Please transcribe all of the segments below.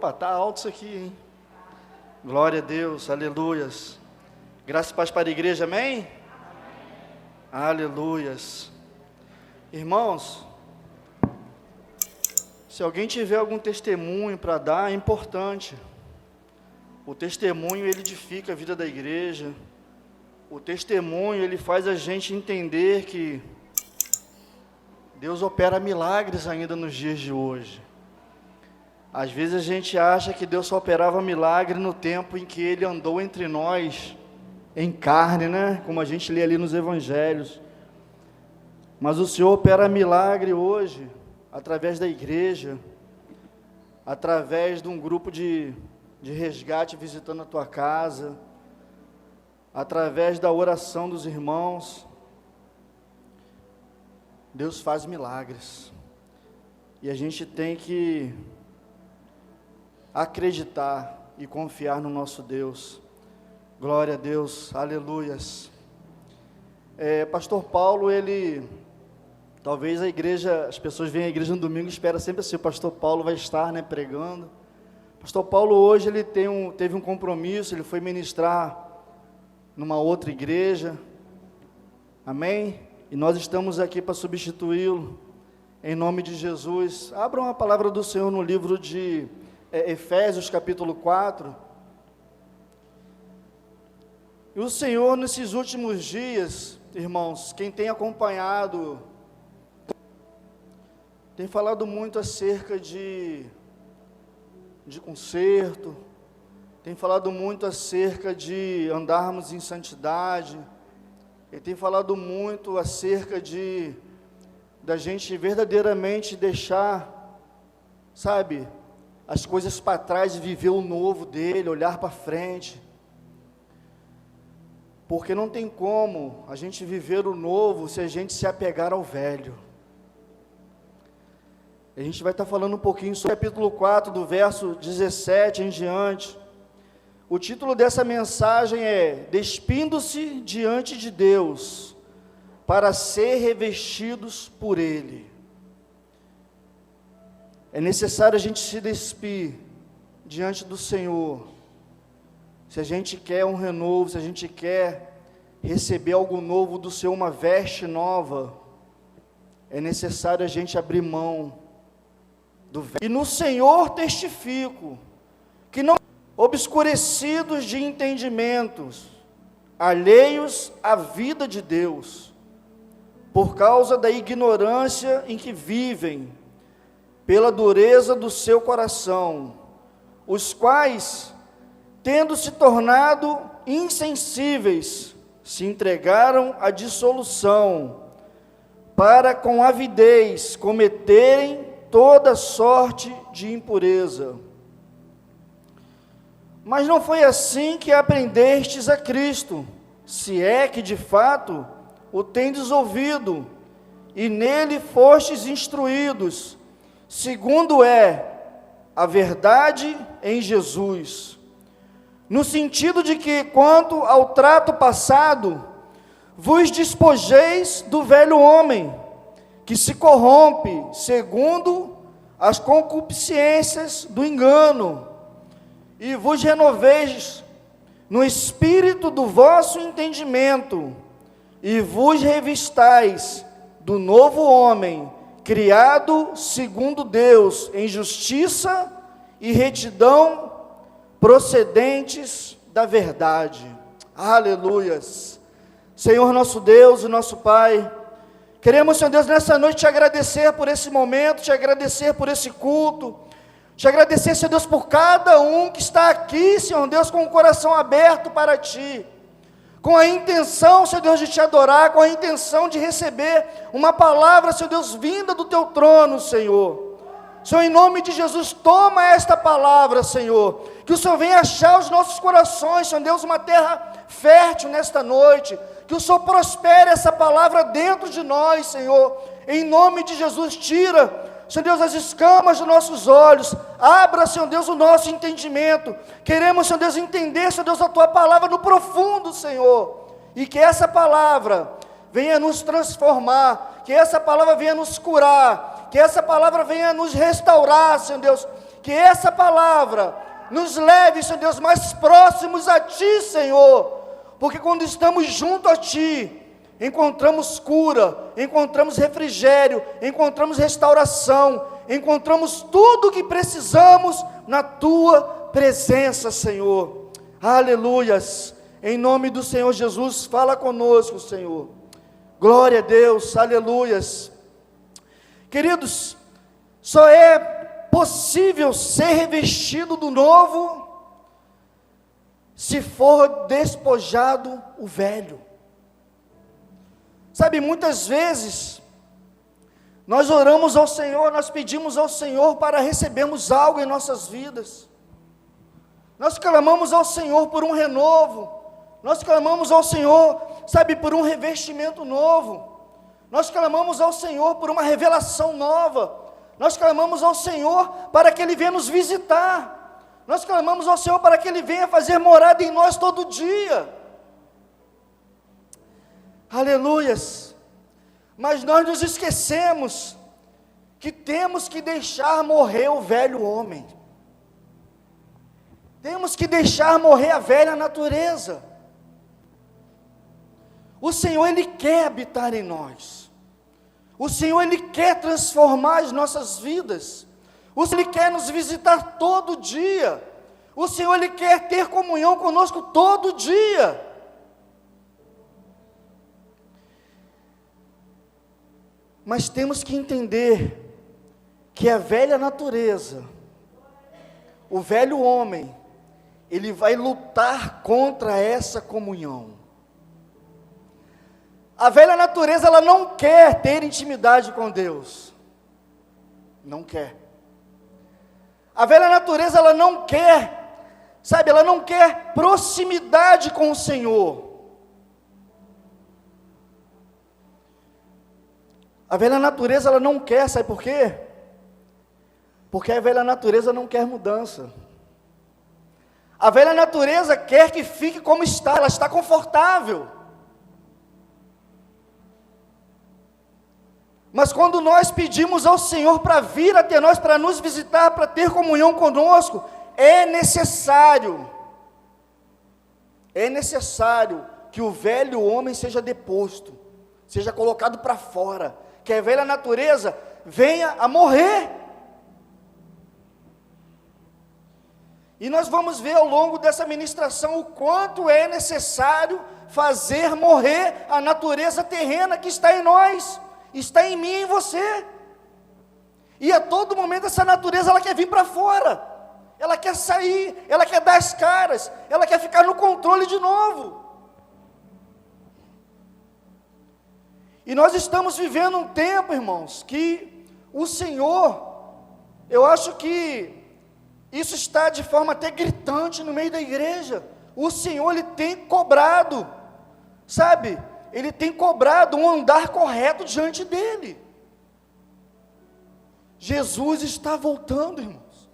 Opa, tá alto isso aqui, hein? Glória a Deus, aleluias. Graça e paz para a igreja, amém? Aleluias. Irmãos, se alguém tiver algum testemunho para dar, é importante. O testemunho, ele edifica a vida da igreja. O testemunho, ele faz a gente entender que Deus opera milagres ainda nos dias de hoje. Às vezes a gente acha que Deus só operava milagre no tempo em que Ele andou entre nós, em carne, né? Como a gente lê ali nos evangelhos. Mas o Senhor opera milagre hoje, através da igreja, através de um grupo de resgate visitando a tua casa, através da oração dos irmãos. Deus faz milagres. E a gente tem que acreditar e confiar no nosso Deus. Glória a Deus, aleluias. Pastor Paulo, talvez a igreja, as pessoas vêm à igreja no domingo e esperam sempre assim, o pastor Paulo vai estar, né, pregando. Pastor Paulo hoje, ele teve um compromisso, ele foi ministrar numa outra igreja, amém? E nós estamos aqui para substituí-lo, em nome de Jesus. Abram a palavra do Senhor no livro de Efésios capítulo 4, e o Senhor nesses últimos dias, irmãos, quem tem acompanhado, tem falado muito acerca de conserto, tem falado muito acerca de andarmos em santidade, ele tem falado muito acerca da gente verdadeiramente deixar, sabe, as coisas para trás e viver o novo dele, olhar para frente. Porque não tem como a gente viver o novo se a gente se apegar ao velho. A gente vai estar falando um pouquinho sobre o capítulo 4, do verso 17 em diante. O título dessa mensagem é: Despindo-se diante de Deus, para ser revestidos por Ele. É necessário a gente se despir diante do Senhor, se a gente quer um renovo, se a gente quer receber algo novo do Senhor, uma veste nova, é necessário a gente abrir mão do velho. E no Senhor testifico, que não obscurecidos de entendimentos, alheios à vida de Deus, por causa da ignorância em que vivem, pela dureza do seu coração, os quais, tendo se tornado insensíveis, se entregaram à dissolução, para com avidez cometerem toda sorte de impureza. Mas não foi assim que aprendestes a Cristo, se é que de fato o tendes ouvido, e nele fostes instruídos, segundo é a verdade em Jesus, no sentido de que, quanto ao trato passado, vos despojeis do velho homem, que se corrompe segundo as concupiscências do engano, e vos renoveis no espírito do vosso entendimento, e vos revistais do novo homem, criado segundo Deus, em justiça e retidão, procedentes da verdade. Aleluias. Senhor nosso Deus e nosso Pai, queremos, Senhor Deus, nessa noite te agradecer por esse momento, te agradecer por esse culto, te agradecer, Senhor Deus, por cada um que está aqui, Senhor Deus, com o coração aberto para Ti, com a intenção, Senhor Deus, de Te adorar, com a intenção de receber uma palavra, Senhor Deus, vinda do Teu trono, Senhor. Senhor, em nome de Jesus, toma esta palavra, Senhor, que o Senhor venha achar os nossos corações, Senhor Deus, uma terra fértil nesta noite, que o Senhor prospere essa palavra dentro de nós, Senhor, em nome de Jesus. Tira, Senhor Deus, as escamas dos nossos olhos, abra, Senhor Deus, o nosso entendimento. Queremos, Senhor Deus, entender, Senhor Deus, a Tua palavra no profundo, Senhor, e que essa palavra venha nos transformar, que essa palavra venha nos curar, que essa palavra venha nos restaurar, Senhor Deus, que essa palavra nos leve, Senhor Deus, mais próximos a Ti, Senhor, porque quando estamos junto a Ti, encontramos cura, encontramos refrigério, encontramos restauração, encontramos tudo o que precisamos na Tua presença, Senhor. Aleluias, em nome do Senhor Jesus, fala conosco, Senhor. Glória a Deus, aleluias. Queridos, só é possível ser revestido do novo se for despojado o velho. Sabe, muitas vezes nós oramos ao Senhor, nós pedimos ao Senhor para recebermos algo em nossas vidas. Nós clamamos ao Senhor por um renovo. Nós clamamos ao Senhor, sabe, por um revestimento novo. Nós clamamos ao Senhor por uma revelação nova. Nós clamamos ao Senhor para que Ele venha nos visitar. Nós clamamos ao Senhor para que Ele venha fazer morada em nós todo dia. Aleluias. Mas nós nos esquecemos que temos que deixar morrer o velho homem. Temos que deixar morrer a velha natureza. O Senhor, Ele quer habitar em nós. O Senhor, Ele quer transformar as nossas vidas. O Senhor, Ele quer nos visitar todo dia. O Senhor, Ele quer ter comunhão conosco todo dia. Mas temos que entender que a velha natureza, o velho homem, ele vai lutar contra essa comunhão. A velha natureza, ela não quer ter intimidade com Deus. Não quer. A velha natureza, ela não quer, sabe, ela não quer proximidade com o Senhor. A velha natureza, ela não quer, sabe por quê? Porque a velha natureza não quer mudança. A velha natureza quer que fique como está, ela está confortável. Mas quando nós pedimos ao Senhor para vir até nós, para nos visitar, para ter comunhão conosco, é necessário que o velho homem seja deposto, seja colocado para fora, que a velha natureza venha a morrer. E nós vamos ver ao longo dessa ministração o quanto é necessário fazer morrer a natureza terrena que está em nós, está em mim e em você. E a todo momento essa natureza, ela quer vir para fora, ela quer sair, ela quer dar as caras, ela quer ficar no controle de novo. E nós estamos vivendo um tempo, irmãos, que o Senhor, eu acho que isso está de forma até gritante no meio da igreja. O Senhor, Ele tem cobrado, sabe, Ele tem cobrado um andar correto diante dEle. Jesus está voltando, irmãos.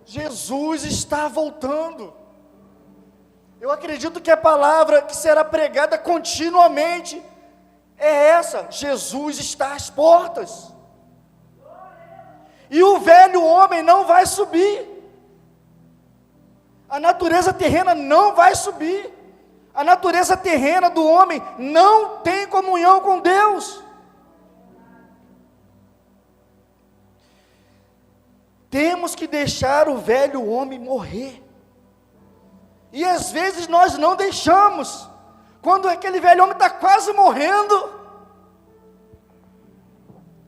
Jesus está voltando. Eu acredito que a palavra que será pregada continuamente é essa: Jesus está às portas. E o velho homem não vai subir. A natureza terrena não vai subir. A natureza terrena do homem não tem comunhão com Deus. Temos que deixar o velho homem morrer. E às vezes nós não deixamos. Quando aquele velho homem está quase morrendo,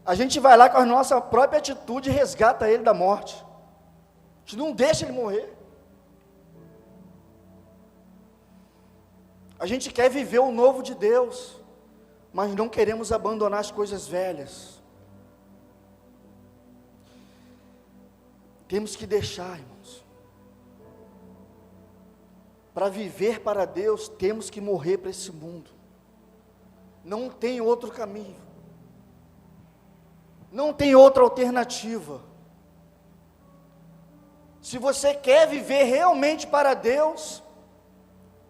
a gente vai lá com a nossa própria atitude e resgata ele da morte. A gente não deixa ele morrer. A gente quer viver o novo de Deus, mas não queremos abandonar as coisas velhas. Temos que deixar, irmãos. Para viver para Deus, temos que morrer para esse mundo. Não tem outro caminho. Não tem outra alternativa. Se você quer viver realmente para Deus,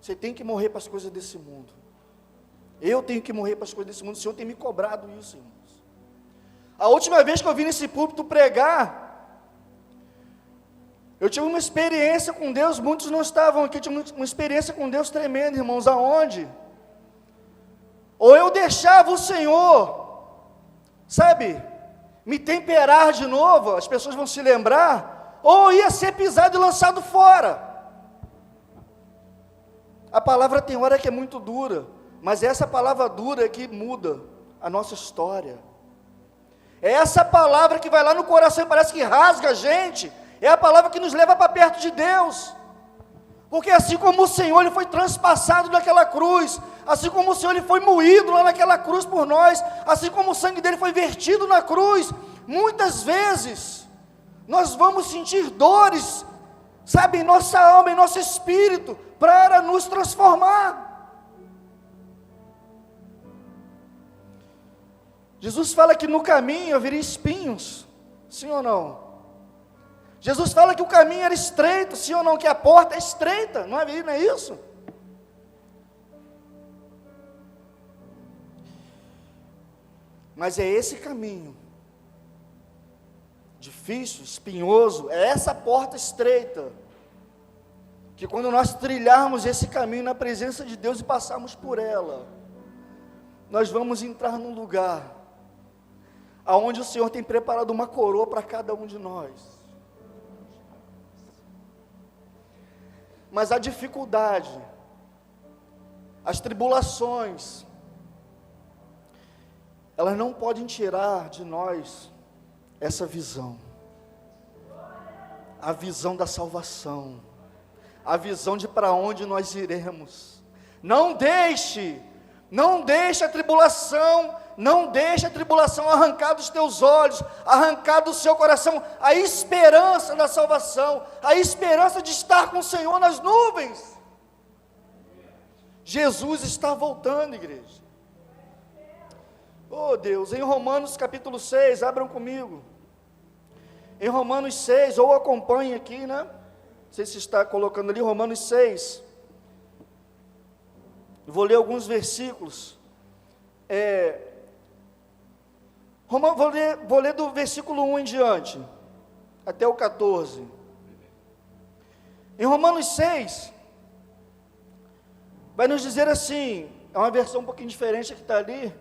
você tem que morrer para as coisas desse mundo. Eu tenho que morrer para as coisas desse mundo. O Senhor tem me cobrado isso, irmãos. A última vez que eu vim nesse púlpito pregar, eu tive uma experiência com Deus, muitos não estavam aqui, eu tive uma experiência com Deus tremenda, irmãos, aonde? Ou eu deixava o Senhor, sabe, me temperar de novo, as pessoas vão se lembrar, ou ia ser pisado e lançado fora. A palavra tem hora que é muito dura, mas é essa palavra dura que muda a nossa história. É essa palavra que vai lá no coração e parece que rasga a gente, é a palavra que nos leva para perto de Deus. Porque assim como o Senhor, Ele foi transpassado naquela cruz, assim como o Senhor, Ele foi moído lá naquela cruz por nós, assim como o sangue dEle foi vertido na cruz, muitas vezes, nós vamos sentir dores, sabe, em nossa alma, em nosso espírito, para nos transformar. Jesus fala que no caminho haveria espinhos, sim ou não? Jesus fala que o caminho era estreito, sim ou não? Que a porta é estreita, não é isso? Mas é esse caminho, difícil, espinhoso, é essa porta estreita, que quando nós trilharmos esse caminho na presença de Deus e passarmos por ela, nós vamos entrar num lugar, aonde o Senhor tem preparado uma coroa para cada um de nós. Mas a dificuldade, as tribulações, elas não podem tirar de nós essa visão, a visão da salvação, a visão de para onde nós iremos. Não deixe a tribulação, não deixe a tribulação arrancar dos teus olhos, arrancar do seu coração a esperança da salvação, a esperança de estar com o Senhor nas nuvens. Jesus está voltando, igreja. Oh Deus, em Romanos capítulo 6, abram comigo. Em Romanos 6, ou acompanhem aqui, né? Não sei se está colocando ali, Romanos 6. Vou ler alguns versículos. Vou ler do versículo 1 em diante, até o 14. Em Romanos 6, vai nos dizer assim, é uma versão um pouquinho diferente que está ali,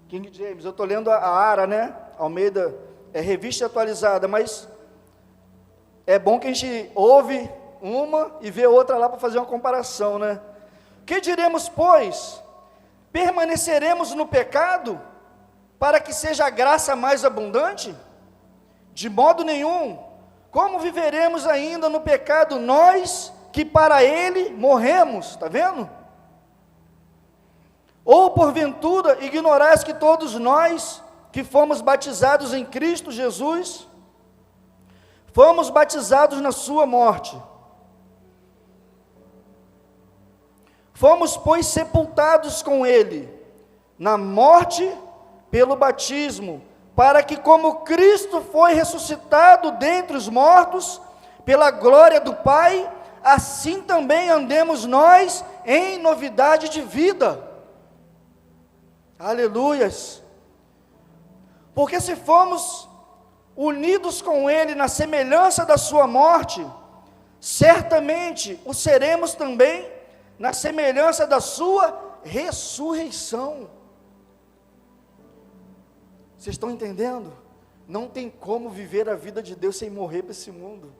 King James, eu estou lendo a ARA, né? Almeida, revista atualizada, mas é bom que a gente ouve uma e vê outra lá para fazer uma comparação, né? Que diremos, pois? Permaneceremos no pecado, para que seja a graça mais abundante? De modo nenhum. Como viveremos ainda no pecado, nós que para ele morremos? Está vendo? Ou porventura ignorais que todos nós que fomos batizados em Cristo Jesus, fomos batizados na sua morte. Fomos, pois, sepultados com ele, na morte pelo batismo, para que como Cristo foi ressuscitado dentre os mortos, pela glória do Pai, assim também andemos nós em novidade de vida. Aleluias! Porque se fomos unidos com ele na semelhança da sua morte, certamente o seremos também na semelhança da sua ressurreição. Vocês estão entendendo? Não tem como viver a vida de Deus sem morrer para esse mundo.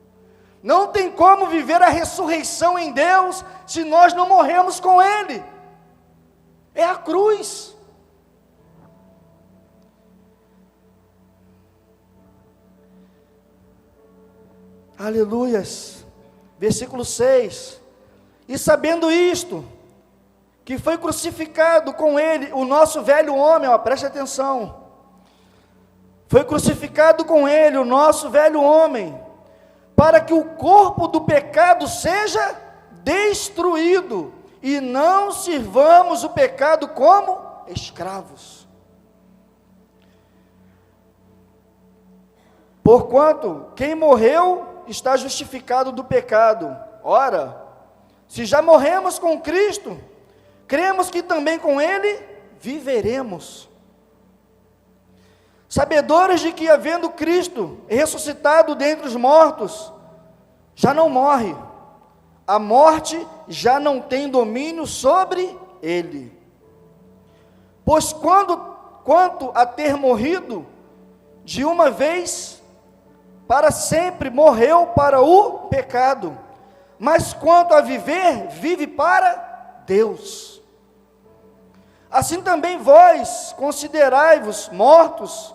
Não tem como viver a ressurreição em Deus se nós não morremos com Ele. É a cruz. Aleluias. Versículo 6. E sabendo isto, que foi crucificado com Ele o nosso velho homem, ó, preste atenção. Foi crucificado com ele o nosso velho homem, para que o corpo do pecado seja destruído, e não sirvamos o pecado como escravos. Porquanto quem morreu está justificado do pecado. Ora, se já morremos com Cristo, cremos que também com Ele viveremos. sabedores de que, havendo Cristo ressuscitado dentre os mortos, já não morre, a morte já não tem domínio sobre ele. Pois quanto a ter morrido, de uma vez, para sempre morreu para o pecado, mas quanto a viver, vive para Deus. Assim também vós considerai-vos mortos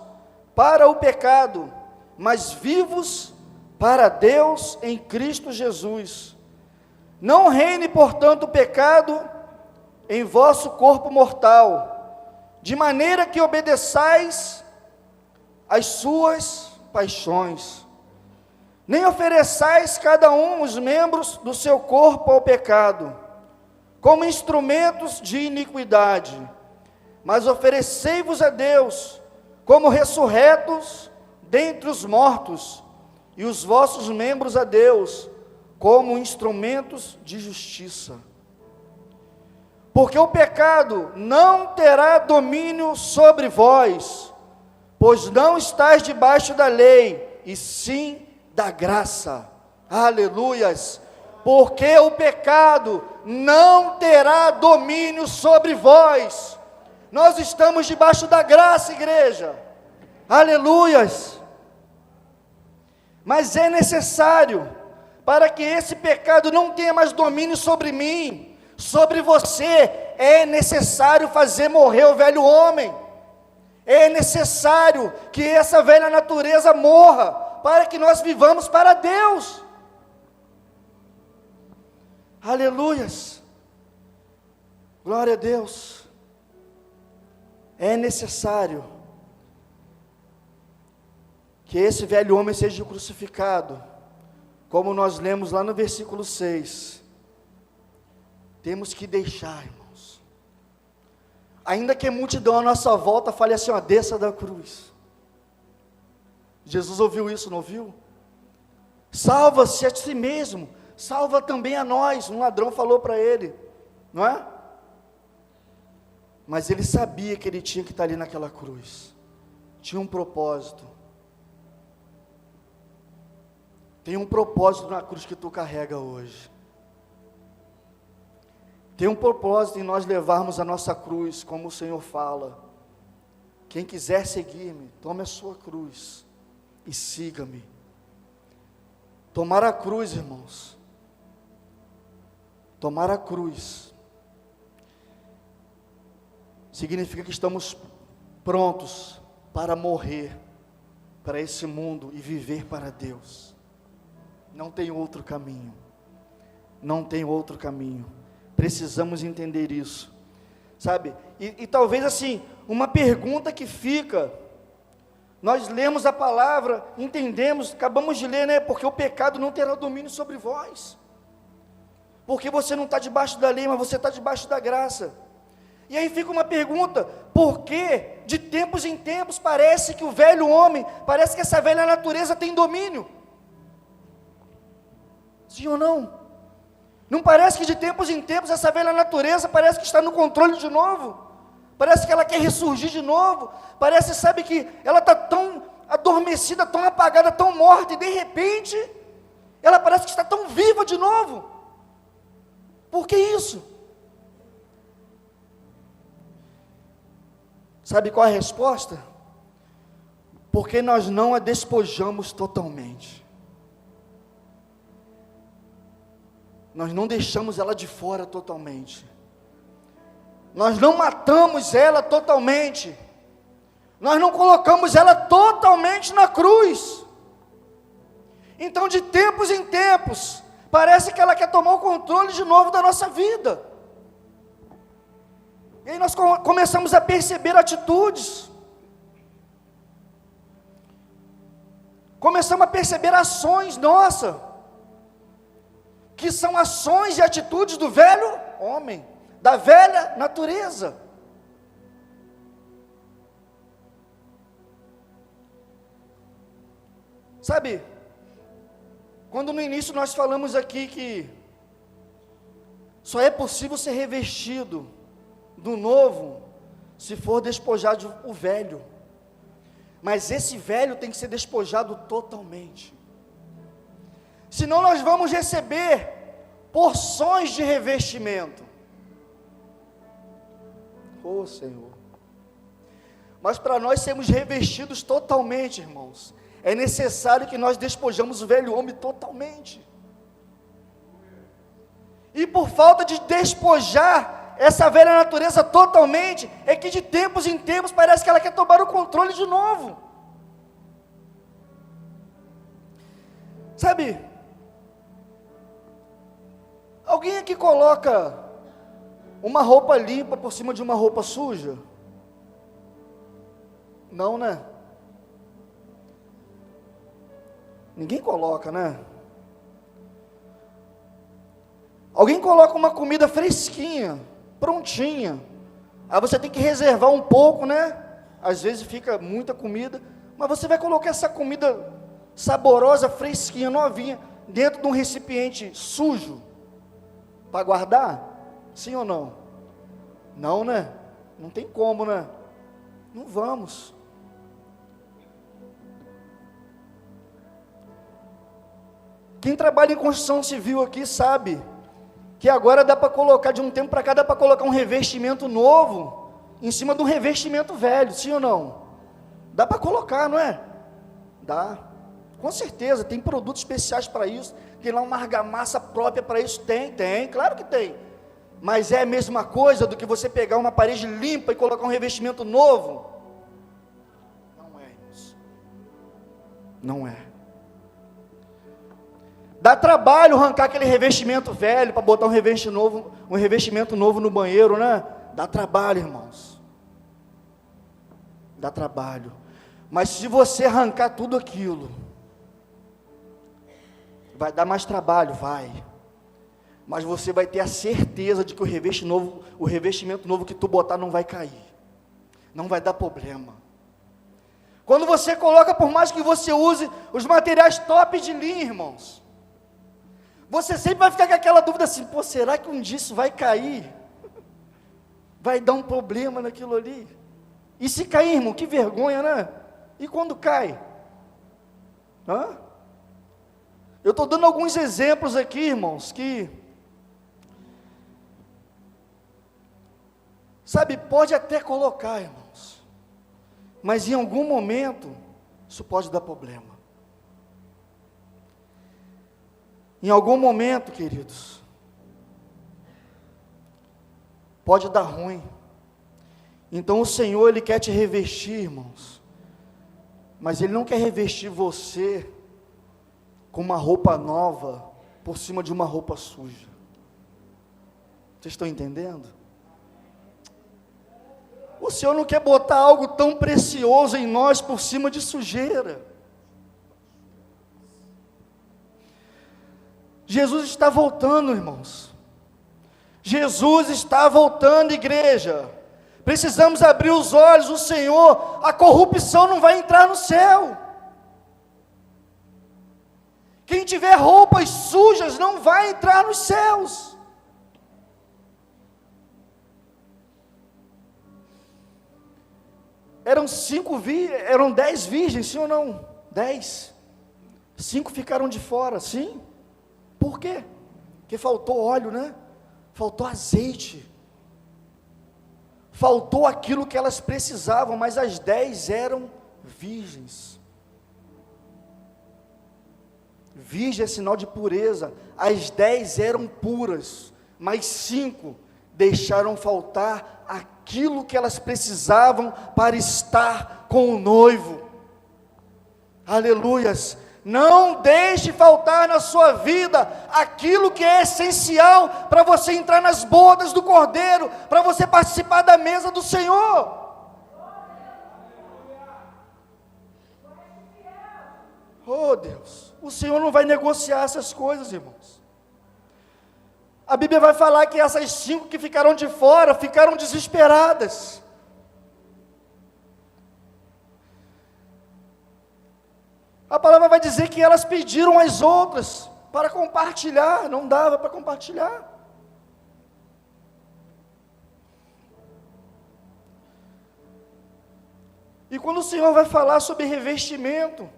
para o pecado, mas vivos para Deus em Cristo Jesus. Não reine, portanto, o pecado em vosso corpo mortal, de maneira que obedeçais às suas paixões. Nem ofereçais cada um os membros do seu corpo ao pecado, como instrumentos de iniquidade, mas oferecei-vos a Deus como ressurretos dentre os mortos, e os vossos membros a Deus como instrumentos de justiça. Porque o pecado não terá domínio sobre vós, pois não estáis debaixo da lei, e sim da graça. Aleluias! Porque o pecado não terá domínio sobre vós. Nós estamos debaixo da graça, igreja. Aleluias! Mas é necessário, para que esse pecado não tenha mais domínio sobre mim, sobre você, é necessário fazer morrer o velho homem. É necessário que essa velha natureza morra, para que nós vivamos para Deus. Aleluias! Glória a Deus! É necessário que esse velho homem seja crucificado, como nós lemos lá no versículo 6. Temos que deixar, irmãos, ainda que a multidão à nossa volta fale assim, ó, desça da cruz. Jesus ouviu isso, não ouviu? Salva-se a si mesmo, salva também a nós, um ladrão falou para ele, não é? Mas ele sabia que ele tinha que estar ali naquela cruz, tinha um propósito. Tem um propósito na cruz que tu carrega hoje. Tem um propósito em nós levarmos a nossa cruz, como o Senhor fala. Quem quiser seguir-me, tome a sua cruz e siga-me. Tomar a cruz, irmãos. Tomar a cruz significa que estamos prontos para morrer para esse mundo e viver para Deus. Não tem outro caminho. Não tem outro caminho. Precisamos entender isso, sabe? E talvez assim, uma pergunta que fica, nós lemos a palavra, entendemos, acabamos de ler, né? Porque o pecado não terá domínio sobre vós, porque você não está debaixo da lei, mas você está debaixo da graça. E aí fica uma pergunta, por que de tempos em tempos parece que o velho homem, parece que essa velha natureza tem domínio? Sim ou não? Não parece que de tempos em tempos essa velha natureza parece que está no controle de novo? Parece que ela quer ressurgir de novo? Parece, sabe, que ela está tão adormecida, tão apagada, tão morta, e de repente, ela parece que está tão viva de novo. Por que isso? Sabe qual é a resposta? Porque nós não a despojamos totalmente. Nós não deixamos ela de fora totalmente. Nós não matamos ela totalmente. Nós não colocamos ela totalmente na cruz. Então, de tempos em tempos, parece que ela quer tomar o controle de novo da nossa vida. E aí nós começamos a perceber atitudes. Começamos a perceber ações nossas, que são ações e atitudes do velho homem, da velha natureza. Sabe, quando no início nós falamos aqui que só é possível ser revestido do novo, se for despojar o velho. mas esse velho tem que ser despojado totalmente. Senão nós vamos receber porções de revestimento. Oh Senhor. Mas para nós sermos revestidos totalmente, irmãos, é necessário que nós despojamos o velho homem totalmente. E por falta de despojar essa velha natureza totalmente, é que de tempos em tempos parece que ela quer tomar o controle de novo. Sabe, alguém aqui coloca uma roupa limpa por cima de uma roupa suja? Não, né? Ninguém coloca, né? Alguém coloca uma comida fresquinha, prontinha, aí você tem que reservar um pouco, né? Às vezes fica muita comida, mas você vai colocar essa comida saborosa, fresquinha, novinha, dentro de um recipiente sujo, para guardar? Sim ou não? Não, né? Não tem como, né? Não vamos. Quem trabalha em construção civil aqui sabe que agora dá para colocar, de um tempo para cá, dá para colocar um revestimento novo em cima de um revestimento velho, sim ou não? Dá para colocar, não é? Dá, com certeza, tem produtos especiais para isso, tem lá uma argamassa própria para isso, tem, claro que tem, mas é a mesma coisa do que você pegar uma parede limpa e colocar um revestimento novo? Não é, irmãos, não é. Dá trabalho arrancar aquele revestimento velho para botar um revestimento novo no banheiro, né? Dá trabalho, irmãos. Dá trabalho. Mas se você arrancar tudo aquilo, vai dar mais trabalho, vai. Mas você vai ter a certeza de que o revestimento novo que tu botar não vai cair. Não vai dar problema. Quando você coloca, por mais que você use os materiais top de linha, irmãos, você sempre vai ficar com aquela dúvida assim, pô, será que um dia isso vai cair? Vai dar um problema naquilo ali? E se cair, irmão, que vergonha, né? E quando cai? Hã? Eu estou dando alguns exemplos aqui, irmãos, que, sabe, pode até colocar, irmãos, mas em algum momento, isso pode dar problema. Em algum momento, queridos, pode dar ruim. Então o Senhor, Ele quer te revestir, irmãos, mas Ele não quer revestir você com uma roupa nova, por cima de uma roupa suja. Vocês estão entendendo? O Senhor não quer botar algo tão precioso em nós, por cima de sujeira. Jesus está voltando, irmãos. Jesus está voltando, igreja. Precisamos abrir os olhos do Senhor. A corrupção não vai entrar no céu. Quem tiver roupas sujas não vai entrar nos céus. Eram 10 virgens, sim ou não? 10. 5 ficaram de fora, sim. Por quê? Porque faltou óleo, né? Faltou azeite. Faltou aquilo que elas precisavam, mas as 10 eram virgens. Virgem é sinal de pureza. As 10 eram puras, mas 5 deixaram faltar aquilo que elas precisavam para estar com o noivo. Aleluias. Não deixe faltar na sua vida aquilo que é essencial para você entrar nas bodas do Cordeiro, para você participar da mesa do Senhor. Oh Deus, o Senhor não vai negociar essas coisas, irmãos. A Bíblia vai falar que essas 5 que ficaram de fora, ficaram desesperadas. A palavra vai dizer que elas pediram às outras para compartilhar, não dava para compartilhar. E quando o Senhor vai falar sobre revestimento,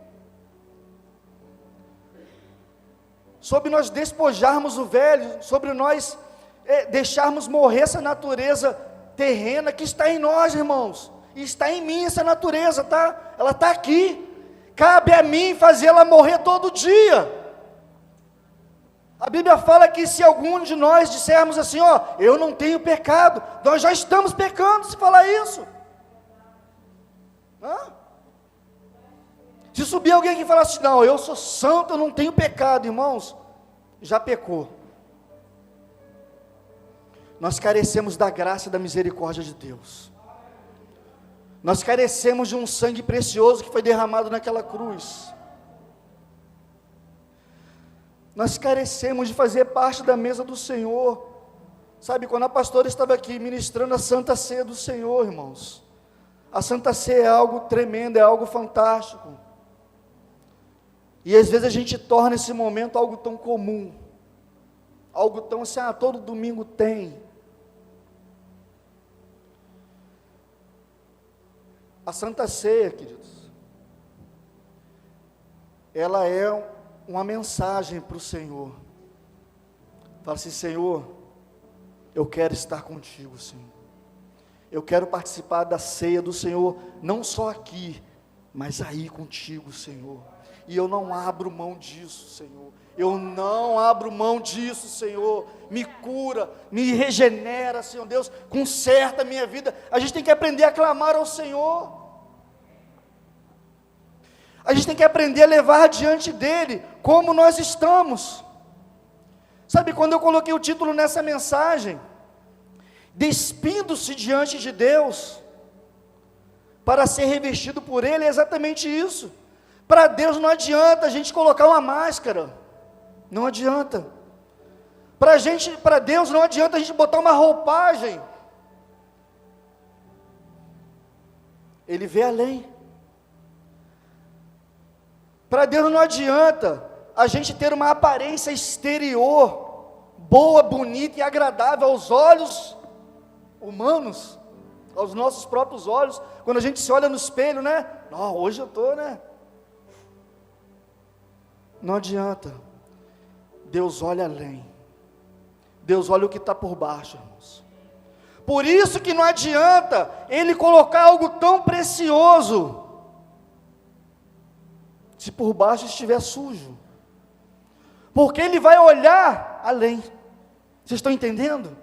sobre nós despojarmos o velho, sobre nós deixarmos morrer essa natureza terrena que está em nós, irmãos, e está em mim essa natureza, tá? Ela está aqui, cabe a mim fazer ela morrer todo dia. A Bíblia fala que se algum de nós dissermos assim, ó, eu não tenho pecado, nós já estamos pecando se falar isso. Se subir alguém aqui e falar assim, não, eu sou santo, eu não tenho pecado, irmãos, já pecou. Nós carecemos da graça e da misericórdia de Deus. Nós carecemos de um sangue precioso que foi derramado naquela cruz. Nós carecemos de fazer parte da mesa do Senhor. Sabe, quando a pastora estava aqui ministrando a Santa Ceia do Senhor, irmãos, a Santa Ceia é algo tremendo, é algo fantástico. E às vezes a gente torna esse momento algo tão comum, algo tão assim, todo domingo tem. A Santa Ceia, queridos, ela é uma mensagem para o Senhor. Fala assim, Senhor, eu quero estar contigo, Senhor. Eu quero participar da ceia do Senhor, não só aqui, mas aí contigo, Senhor. E eu não abro mão disso, Senhor. Eu não abro mão disso, Senhor. Me cura, me regenera, Senhor Deus, conserta a minha vida. A gente tem que aprender a clamar ao Senhor. A gente tem que aprender a levar diante dEle como nós estamos. Sabe, quando eu coloquei o título nessa mensagem, despindo-se diante de Deus, para ser revestido por Ele, é exatamente isso. Para Deus não adianta a gente colocar uma máscara, não adianta. Para Deus não adianta a gente botar uma roupagem. Ele vê além. Para Deus não adianta a gente ter uma aparência exterior, boa, bonita e agradável aos olhos humanos, aos nossos próprios olhos, quando a gente se olha no espelho, né? Não, hoje eu estou, né? Não adianta. Deus olha além. Deus olha o que está por baixo, irmãos. Por isso que não adianta Ele colocar algo tão precioso, se por baixo estiver sujo, porque Ele vai olhar além. Vocês estão entendendo?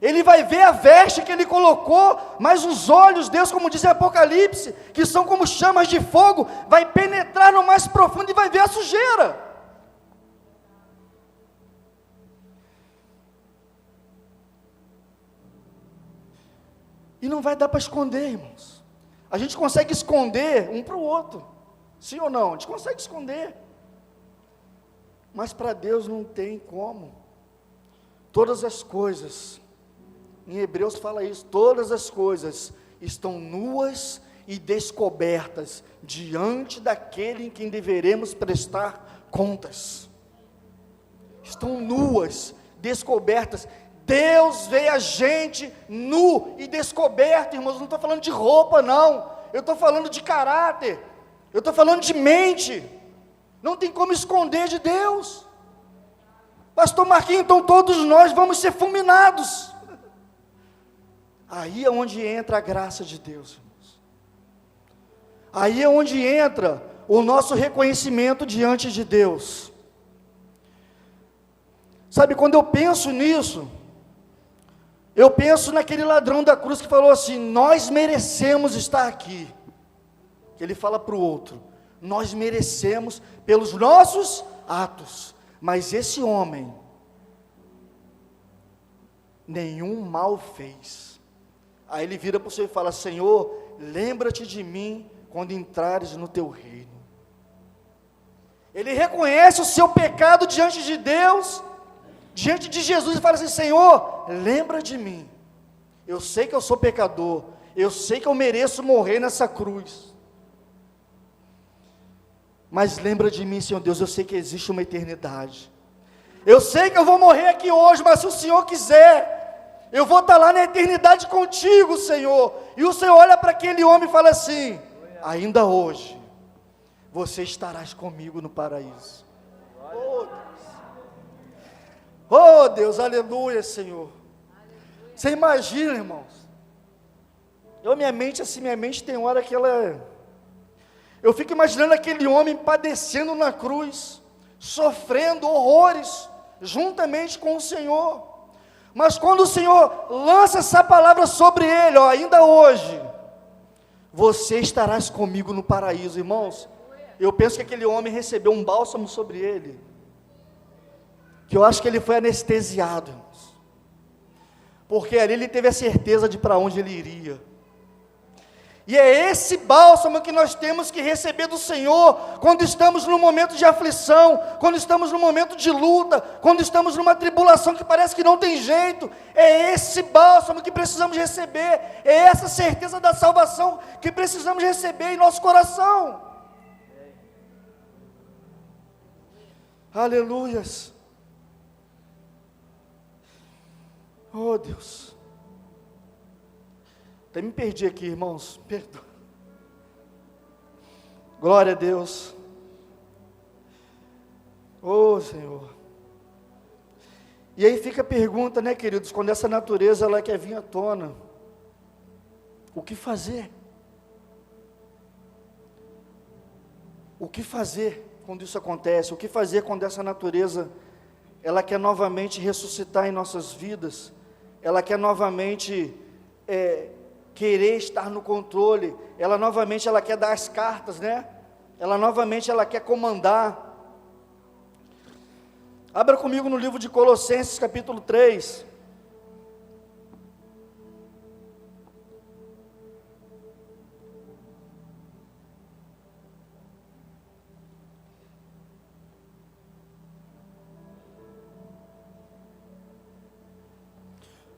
Ele vai ver a veste que Ele colocou, mas os olhos, Deus, como diz em Apocalipse, que são como chamas de fogo, vai penetrar no mais profundo e vai ver a sujeira. E não vai dar para esconder, irmãos. A gente consegue esconder um para o outro, sim ou não? A gente consegue esconder, mas para Deus não tem como. Todas as coisas, em Hebreus fala isso, todas as coisas estão nuas e descobertas diante daquele em quem deveremos prestar contas. Estão nuas, descobertas. Deus vê a gente nu e descoberto, irmãos. Não estou falando de roupa, não. Eu estou falando de caráter. Eu estou falando de mente. Não tem como esconder de Deus. Pastor Marquinhos, então todos nós vamos ser fulminados. Aí é onde entra a graça de Deus, irmãos. Aí é onde entra o nosso reconhecimento diante de Deus. Sabe, quando eu penso nisso, eu penso naquele ladrão da cruz que falou assim: nós merecemos estar aqui. Ele fala para o outro: nós merecemos pelos nossos atos, mas esse homem nenhum mal fez. Aí ele vira para o Senhor e fala: Senhor, lembra-te de mim quando entrares no teu reino. Ele reconhece o seu pecado diante de Deus, diante de Jesus, e fala assim: Senhor, lembra de mim. Eu sei que eu sou pecador, eu sei que eu mereço morrer nessa cruz, mas lembra de mim, Senhor Deus. Eu sei que existe uma eternidade, eu sei que eu vou morrer aqui hoje, mas se o Senhor quiser, eu vou estar lá na eternidade contigo, Senhor. E o Senhor olha para aquele homem e fala assim: ainda hoje, você estarás comigo no paraíso. Oh Deus, oh Deus, aleluia, Senhor. Você imagina, irmãos, minha mente tem hora que eu fico imaginando aquele homem padecendo na cruz, sofrendo horrores, juntamente com o Senhor, mas quando o Senhor lança essa palavra sobre ele, ainda hoje, você estarás comigo no paraíso, irmãos. Eu penso que aquele homem recebeu um bálsamo sobre ele, que eu acho que ele foi anestesiado, irmãos, porque ali ele teve a certeza de para onde ele iria. E é esse bálsamo que nós temos que receber do Senhor, quando estamos num momento de aflição, quando estamos num momento de luta, quando estamos numa tribulação que parece que não tem jeito. É esse bálsamo que precisamos receber, é essa certeza da salvação que precisamos receber em nosso coração. Aleluias. Oh Deus. Até me perdi aqui, irmãos, perdoa. Glória a Deus. Oh Senhor. E aí fica a pergunta, né, queridos, quando essa natureza ela quer vir à tona, o que fazer? O que fazer quando isso acontece? O que fazer quando essa natureza ela quer novamente ressuscitar em nossas vidas? Ela quer novamente querer estar no controle, ela novamente quer dar as cartas, né? Ela novamente quer comandar. Abra comigo no livro de Colossenses capítulo 3.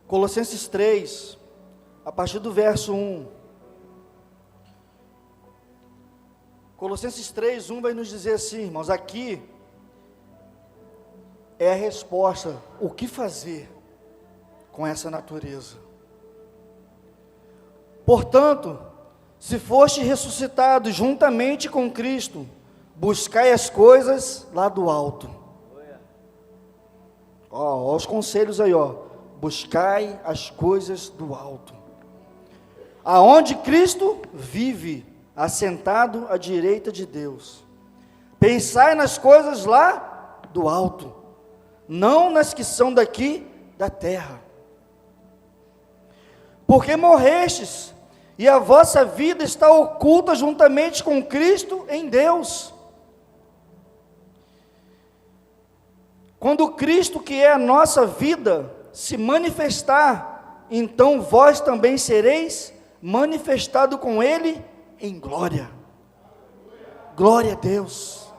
Colossenses 3, a partir do verso 1. Colossenses 3, 1 vai nos dizer assim, irmãos, aqui é a resposta, o que fazer com essa natureza. Portanto, se foste ressuscitado juntamente com Cristo, buscai as coisas lá do alto. Ó, os conselhos aí, buscai as coisas do alto, aonde Cristo vive, assentado à direita de Deus. Pensai nas coisas lá do alto, não nas que são daqui da terra. Porque morrestes, e a vossa vida está oculta juntamente com Cristo em Deus. Quando Cristo, que é a nossa vida, se manifestar, então vós também sereis manifestado com Ele em glória. Glória a Deus.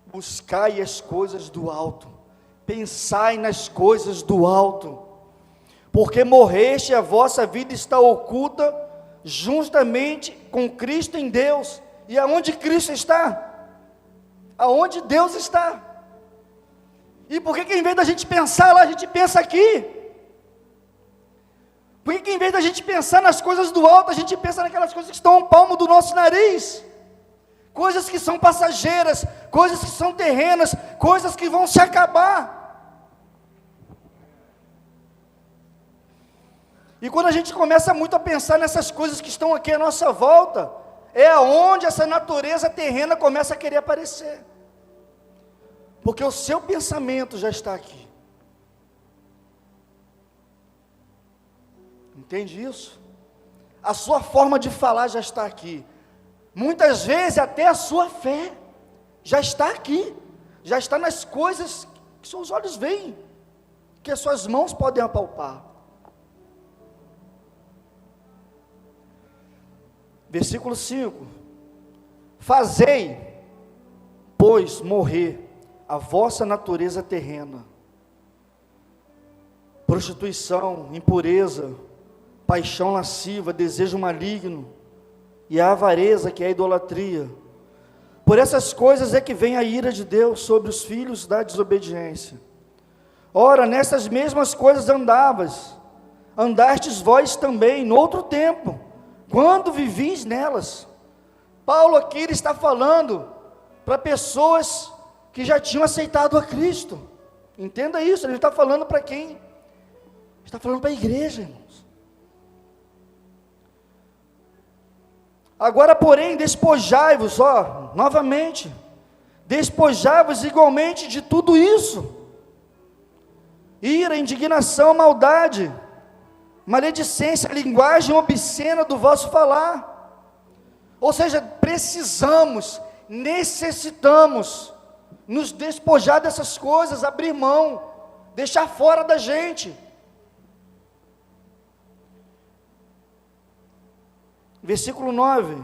Buscai as coisas do alto, pensai nas coisas do alto, porque morreste e a vossa vida está oculta justamente com Cristo em Deus. E aonde Cristo está? Aonde Deus está? E por que em vez da gente pensar lá, a gente pensa aqui? Por que em vez da gente pensar nas coisas do alto, a gente pensa naquelas coisas que estão ao palmo do nosso nariz? Coisas que são passageiras, coisas que são terrenas, coisas que vão se acabar. E quando a gente começa muito a pensar nessas coisas que estão aqui à nossa volta, é onde essa natureza terrena começa a querer aparecer. Porque o seu pensamento já está aqui. Entende isso? A sua forma de falar já está aqui. Muitas vezes até a sua fé já está aqui. Já está nas coisas que seus olhos veem, que as suas mãos podem apalpar. Versículo 5. Fazei, pois, morrer a vossa natureza terrena, prostituição, impureza, paixão lasciva, desejo maligno, e a avareza, que é a idolatria. Por essas coisas é que vem a ira de Deus sobre os filhos da desobediência. Ora, nessas mesmas coisas andastes vós também, no outro tempo, quando vivis nelas. Paulo aqui ele está falando para pessoas que já tinham aceitado a Cristo. Entenda isso, ele está falando para quem? Ele está falando para a igreja, irmãos. Agora, porém, despojai-vos, novamente, despojai-vos igualmente de tudo isso: ira, indignação, maldade, maledicência, linguagem obscena do vosso falar. Ou seja, necessitamos nos despojar dessas coisas, abrir mão, deixar fora da gente. Versículo 9: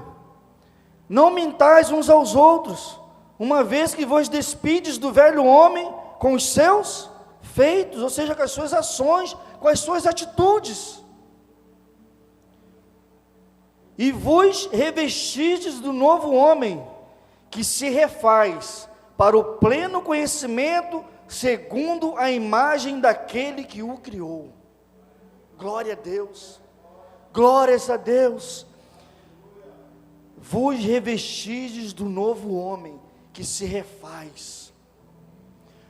não mintais uns aos outros, uma vez que vos despides do velho homem com os seus feitos, ou seja, com as suas ações, com as suas atitudes, e vos revestistes do novo homem, que se refaz para o pleno conhecimento, segundo a imagem daquele que o criou. Glória a Deus, glórias a Deus. Vos revestistes do novo homem, que se refaz.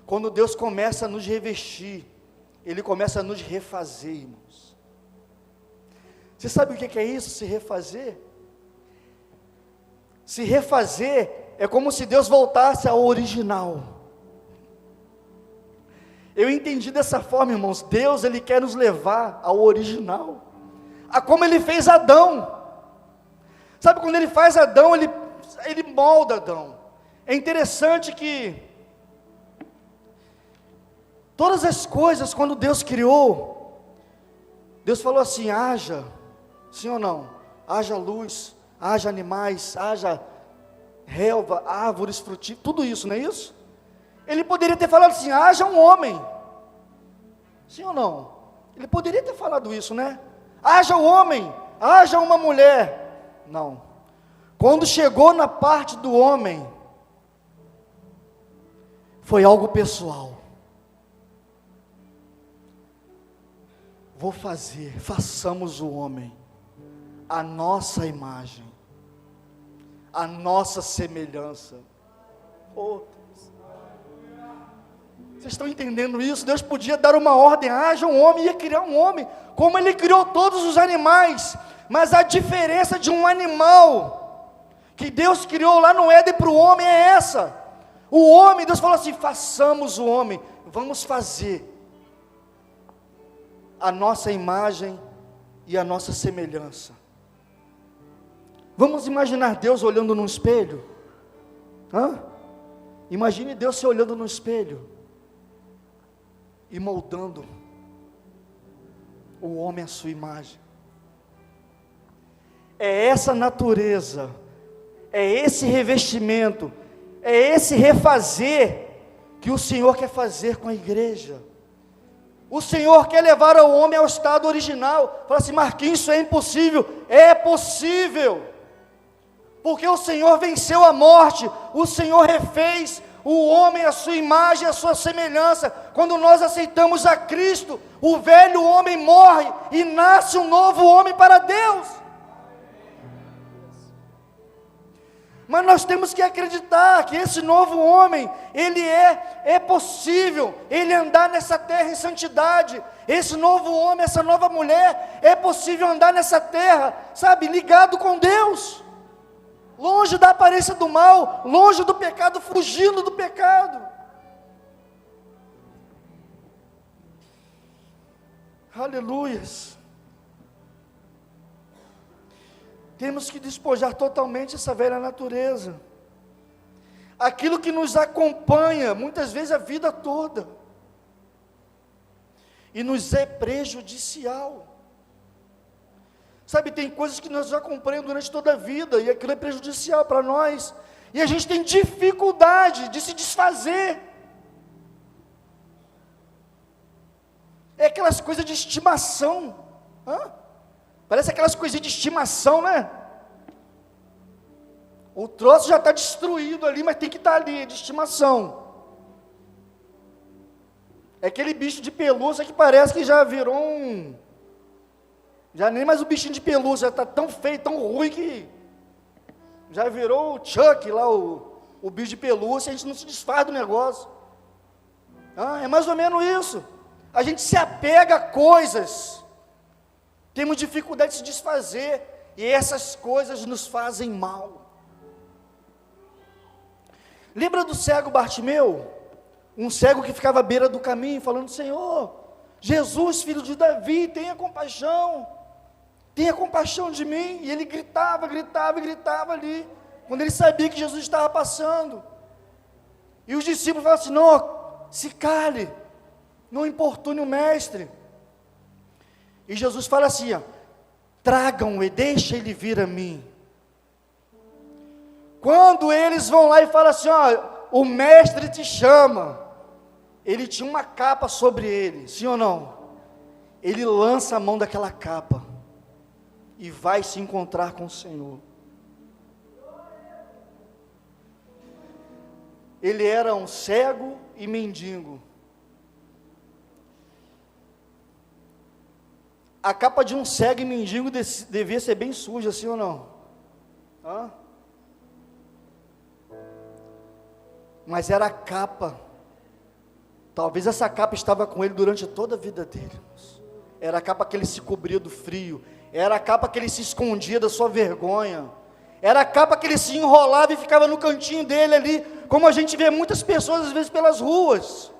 Quando Deus começa a nos revestir, Ele começa a nos refazer, irmãos. Você sabe o que é isso, se refazer? Se refazer é como se Deus voltasse ao original. Eu entendi dessa forma, irmãos. Deus, Ele quer nos levar ao original, a como Ele fez Adão. Sabe, quando Ele faz Adão, Ele molda Adão. É interessante que todas as coisas, quando Deus criou, Deus falou assim: haja, sim ou não? Haja luz, haja animais, haja relva, árvores frutíferas, tudo isso, não é isso? Ele poderia ter falado assim: haja um homem, sim ou não? Ele poderia ter falado isso, né? Haja um homem, haja uma mulher. Não. Quando chegou na parte do homem, foi algo pessoal. Façamos o homem a nossa imagem, a nossa semelhança. Oh, Deus. Vocês estão entendendo isso? Deus podia dar uma ordem: haja um homem, ia criar um homem, como Ele criou todos os animais. Mas a diferença de um animal que Deus criou lá no Éden para o homem é essa. O homem, Deus falou assim: façamos o homem, vamos fazer a nossa imagem e a nossa semelhança. Vamos imaginar Deus olhando no espelho. Imagine Deus se olhando no espelho e moldando o homem à sua imagem. É essa natureza, é esse revestimento, é esse refazer que o Senhor quer fazer com a igreja. O Senhor quer levar o homem ao estado original. Fala assim: Marquinhos, isso é impossível. É possível, porque o Senhor venceu a morte, o Senhor refez o homem à sua imagem, à sua semelhança. Quando nós aceitamos a Cristo, o velho homem morre e nasce um novo homem para Deus. Mas nós temos que acreditar que esse novo homem, ele é possível, ele andar nessa terra em santidade. Esse novo homem, essa nova mulher, é possível andar nessa terra, sabe, ligado com Deus, longe da aparência do mal, longe do pecado, fugindo do pecado. Aleluias. Temos que despojar totalmente essa velha natureza, aquilo que nos acompanha, muitas vezes a vida toda, e nos é prejudicial. Sabe, tem coisas que nos acompanham durante toda a vida, e aquilo é prejudicial para nós, e a gente tem dificuldade de se desfazer. É aquelas coisas de estimação, parece aquelas coisinhas de estimação, né? O troço já está destruído ali, mas tem que estar ali, de estimação. É aquele bicho de pelúcia que parece que já virou Já nem mais o bichinho de pelúcia, já está tão feio, tão ruim que já virou o Chuck lá, o bicho de pelúcia, a gente não se desfaz do negócio. É mais ou menos isso. A gente se apega a coisas, temos dificuldade de se desfazer, e essas coisas nos fazem mal. Lembra do cego Bartimeu? Um cego que ficava à beira do caminho, falando: Senhor, Jesus, filho de Davi, tenha compaixão de mim. E ele gritava ali, quando ele sabia que Jesus estava passando. E os discípulos falavam assim: não, se cale, não importune o mestre. E Jesus fala assim: tragam-o e deixem ele vir a mim. Quando eles vão lá e falam assim: o mestre te chama, ele tinha uma capa sobre ele, sim ou não? Ele lança a mão daquela capa e vai se encontrar com o Senhor. Ele era um cego e mendigo. A capa de um cego e mendigo devia ser bem suja, sim ou não? Mas era a capa. Talvez essa capa estava com ele durante toda a vida dele. Era a capa que ele se cobria do frio. Era a capa que ele se escondia da sua vergonha. Era a capa que ele se enrolava e ficava no cantinho dele ali, como a gente vê muitas pessoas às vezes pelas ruas.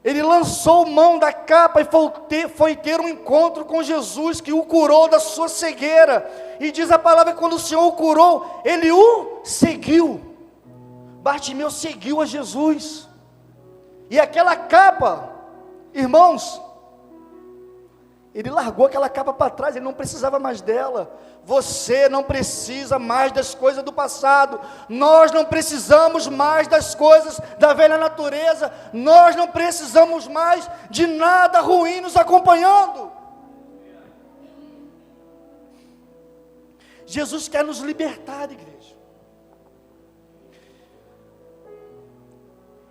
Ele lançou mão da capa e foi ter um encontro com Jesus, que o curou da sua cegueira. E diz a palavra que quando o Senhor o curou, ele o seguiu. Bartimeu seguiu a Jesus. E aquela capa, irmãos, ele largou aquela capa para trás, ele não precisava mais dela. Você não precisa mais das coisas do passado. Nós não precisamos mais das coisas da velha natureza. Nós não precisamos mais de nada ruim nos acompanhando. Jesus quer nos libertar, igreja.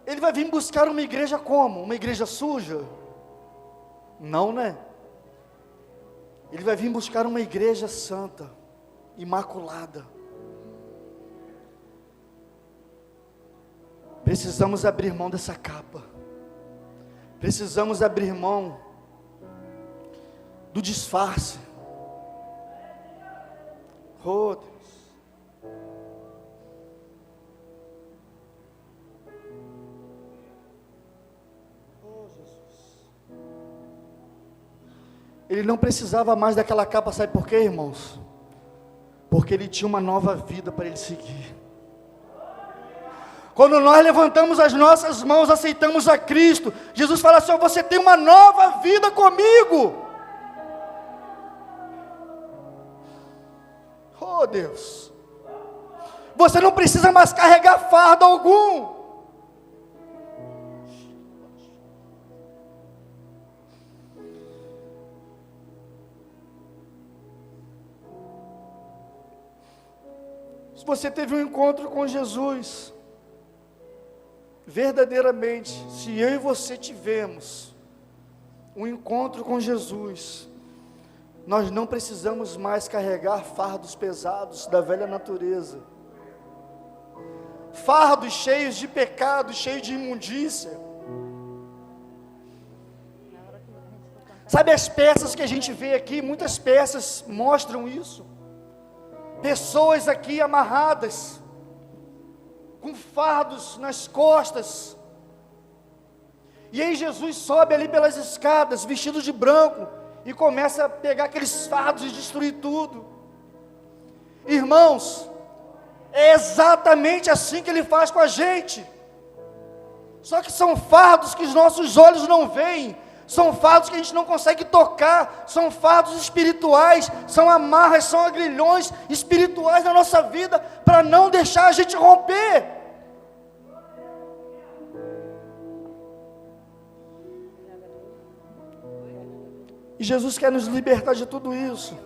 Ele vai vir buscar uma igreja como? Uma igreja suja? Não, né? Ele vai vir buscar uma igreja santa, imaculada. Precisamos abrir mão dessa capa. Precisamos abrir mão do disfarce. Oh, Deus. Oh, Jesus. Ele não precisava mais daquela capa, sabe por quê, irmãos? Porque ele tinha uma nova vida para ele seguir. Quando nós levantamos as nossas mãos, aceitamos a Cristo, Jesus fala assim: você tem uma nova vida comigo. Oh, Deus. Você não precisa mais carregar fardo algum. Se você teve um encontro com Jesus, verdadeiramente, se eu e você tivemos um encontro com Jesus, nós não precisamos mais carregar fardos pesados da velha natureza, fardos cheios de pecado, cheios de imundícia. Sabe as peças que a gente vê aqui? Muitas peças mostram isso. Pessoas aqui amarradas, com fardos nas costas. E aí Jesus sobe ali pelas escadas, vestido de branco, e começa a pegar aqueles fardos e destruir tudo. Irmãos, é exatamente assim que Ele faz com a gente. Só que são fardos que os nossos olhos não veem, são fardos que a gente não consegue tocar, são fardos espirituais, são amarras, são agrilhões espirituais na nossa vida, para não deixar a gente romper. E Jesus quer nos libertar de tudo isso,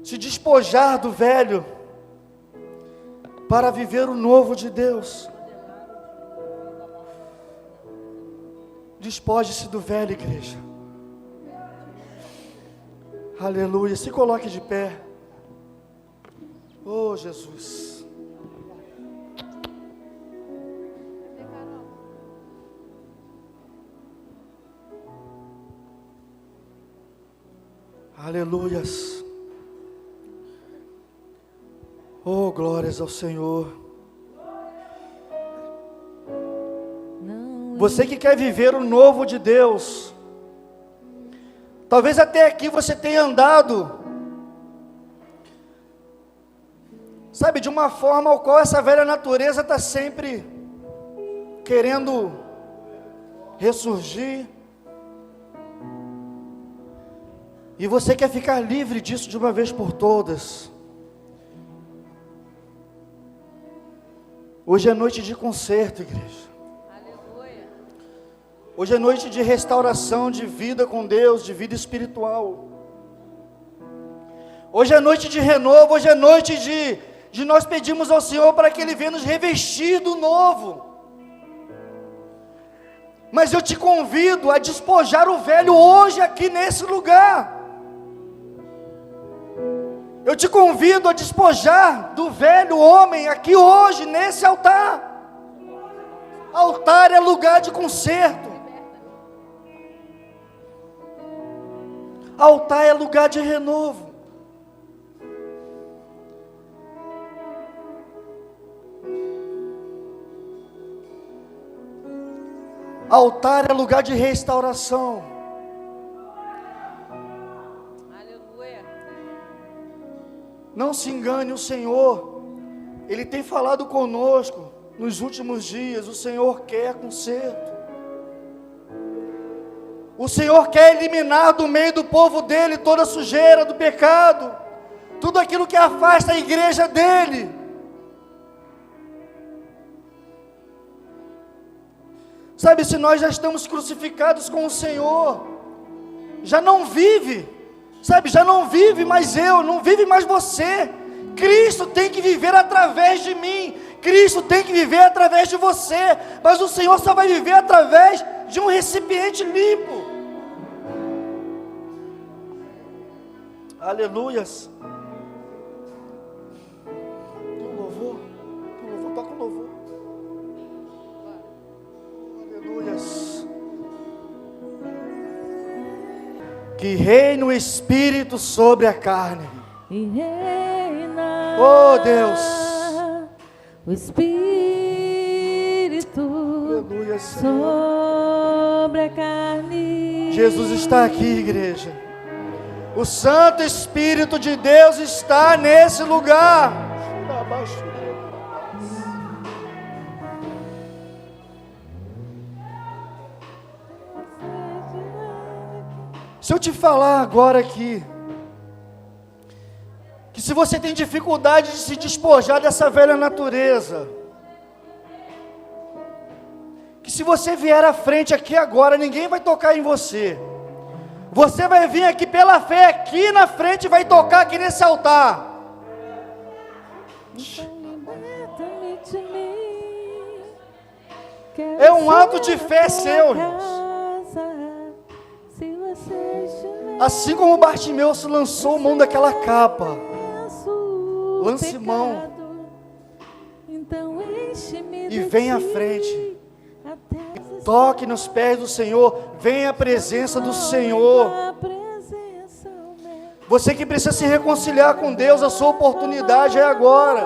se despojar do velho, para viver o novo de Deus. Despoje-se do velho, igreja. Aleluia. Se coloque de pé. Oh, Jesus. Aleluias. Oh, glórias ao Senhor. Você que quer viver o novo de Deus, talvez até aqui você tenha andado, sabe, de uma forma ao qual essa velha natureza está sempre querendo ressurgir, e você quer ficar livre disso de uma vez por todas. Hoje é noite de conserto, igreja. Hoje é noite de restauração, de vida com Deus, de vida espiritual. Hoje é noite de renovo, hoje é noite de nós pedirmos ao Senhor para que Ele venha nos revestir do novo. Mas eu te convido a despojar o velho hoje aqui nesse lugar. Eu te convido a despojar do velho homem aqui hoje nesse altar. Altar é lugar de conserto. Altar é lugar de renovo. Altar é lugar de restauração. Aleluia. Não se engane, o Senhor, Ele tem falado conosco nos últimos dias. O Senhor quer conserto. O Senhor quer eliminar do meio do povo dele toda a sujeira do pecado, tudo aquilo que afasta a igreja dele. Sabe, se nós já estamos crucificados com o Senhor, já não vive, sabe, já não vive mais eu, não vive mais você. Cristo tem que viver através de mim, Cristo tem que viver através de você, mas o Senhor só vai viver através de um recipiente limpo. Aleluias. Tem um louvor, toca um louvor. Aleluias. Que reine o Espírito sobre a carne. E reina, oh Deus, o Espírito, aleluia, Senhor. Sobre a carne. Jesus está aqui, igreja. O Santo Espírito de Deus está nesse lugar. Se eu te falar agora aqui, que se você tem dificuldade de se despojar dessa velha natureza, que se você vier à frente aqui agora, ninguém vai tocar em você. Você vai vir aqui pela fé, aqui na frente, e vai tocar aqui nesse altar. É um ato de fé seu, irmãos. Assim como Bartimeu se lançou mão daquela capa, lance mão e vem à frente. Toque nos pés do Senhor, venha à presença do Senhor. Você que precisa se reconciliar com Deus, a sua oportunidade é agora.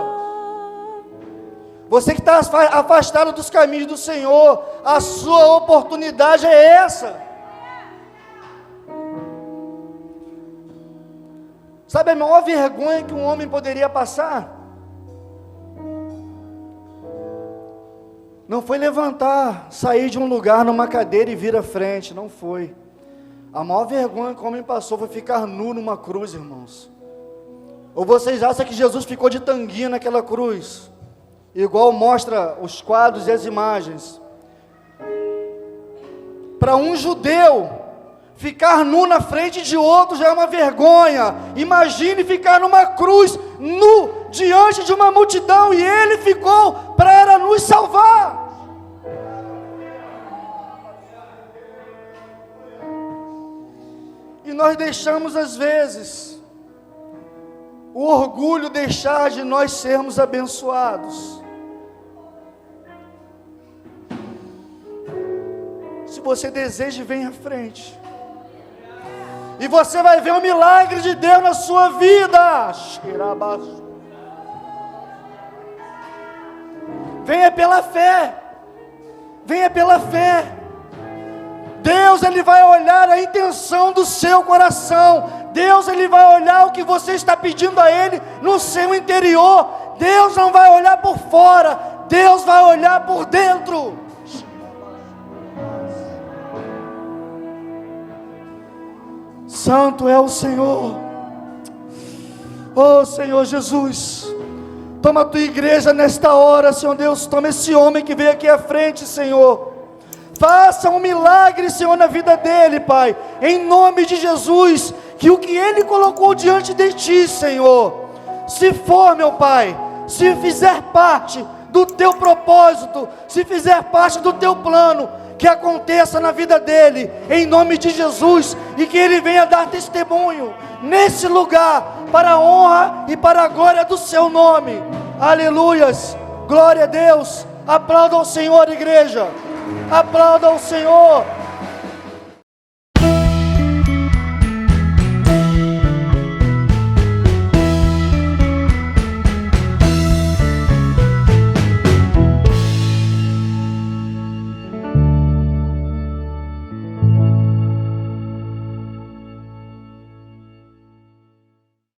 Você que está afastado dos caminhos do Senhor, a sua oportunidade é essa. Sabe a maior vergonha que um homem poderia passar? Não foi levantar, sair de um lugar numa cadeira e vir à frente, não foi. A maior vergonha que o homem passou foi ficar nu numa cruz, irmãos. Ou vocês acham que Jesus ficou de tanguinha naquela cruz? Igual mostra os quadros e as imagens. Para um judeu, ficar nu na frente de outro já é uma vergonha. Imagine ficar numa cruz, nu, diante de uma multidão, e ele ficou para nos salvar. nós deixamos às vezes o orgulho deixar de nós sermos abençoados. Se você deseja, vem à frente. E você vai ver o milagre de Deus na sua vida. Venha pela fé. Venha pela fé. Deus, Ele vai olhar a intenção do seu coração. Deus, Ele vai olhar o que você está pedindo a Ele no seu interior. Deus não vai olhar por fora. Deus vai olhar por dentro. Santo é o Senhor. Oh Senhor Jesus, toma a tua igreja nesta hora, Senhor Deus. Toma esse homem que veio aqui à frente, Senhor. Faça um milagre, Senhor, na vida dele, Pai, em nome de Jesus. Que o que ele colocou diante de ti, Senhor, se for, meu Pai, se fizer parte do teu propósito, se fizer parte do teu plano, que aconteça na vida dele, em nome de Jesus, e que ele venha dar testemunho nesse lugar, para a honra e para a glória do seu nome. Aleluias, glória a Deus. Aplauda ao Senhor, igreja, aplauda ao Senhor.